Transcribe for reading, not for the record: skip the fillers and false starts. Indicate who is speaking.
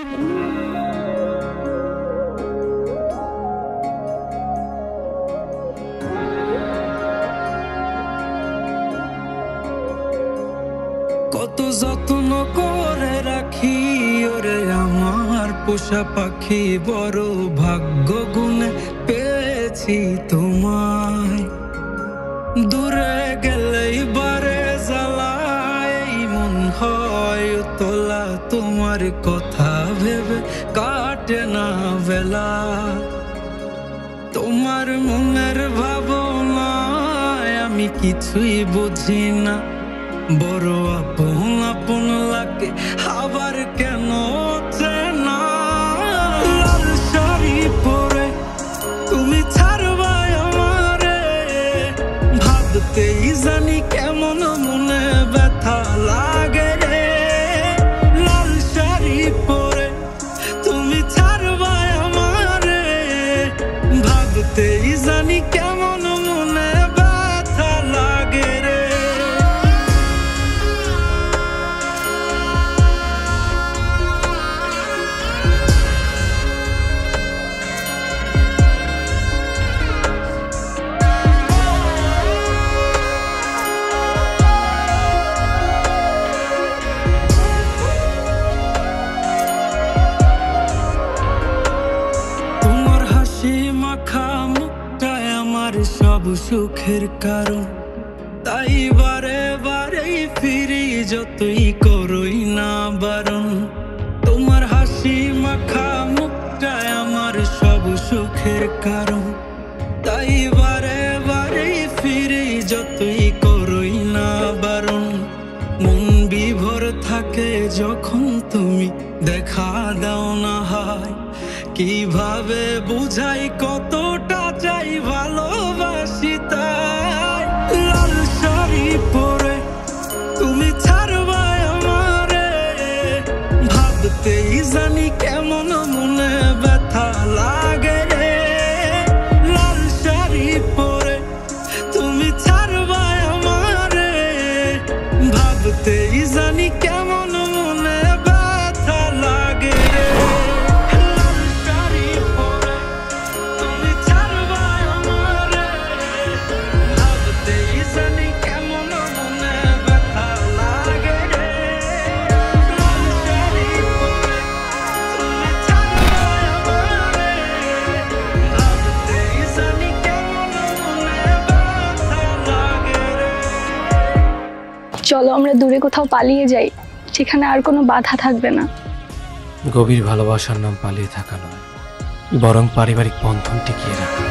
Speaker 1: কত যত্ন করে রাখি ওরে আমার পোষা পাখি, বড় ভাগ্য গুণে পেয়েছি তোমায়। দূরে গেলেই বারে জ্বালায় মন হয় তোলা, তোমার কথা ভেবে কাটে না বেলা। তোমার মনের ভাবনায় আমি কিছুই বুঝি না, বড় আপন আপন লাগে আবার কেন চেনা। লাল শাড়ি পরে তুমি ছাড়বা আমারে, ভাবতেই জানি কেমন মনে ব্যথা লাগে রে। লাল শাড়ি পরে তুমি ছাড়বা আমারে, ভাবতেই জানি কেমন মনে ব্যথা লাগে রে। সব সুখের কারণ, তাই বারে বারেই ফিরি যতই করই না বারণ। তোমার হাসি মাখা মুখটায় আমার সব সুখের কারণ, তাই বারে বারেই ফিরি যতই করই না বারণ। মন বিভোর থাকে যখন তুমি দেখা দাও না হয়, কিভাবে বুঝাই কতটা চাই ভালোবাসি তাই। লাল শাড়ি পরে তুমি ছাড়বা আমারে, ভাবতেই জানি কেমন মনে ব্যথা লাগে রে। লাল শাড়ি পরে তুমি ছাড়বা আমারে, ভাবতেই জানি কেমন মনে ব্যথা লাগে রে।
Speaker 2: চলো আমরা দূরে কোথাও পালিয়ে যাই, সেখানে আর কোনো বাধা থাকবে না।
Speaker 3: গভীর ভালোবাসার নাম পালিয়ে থাকা নয়, বরং পারিবারিক বন্ধন টিকিয়ে রাখা।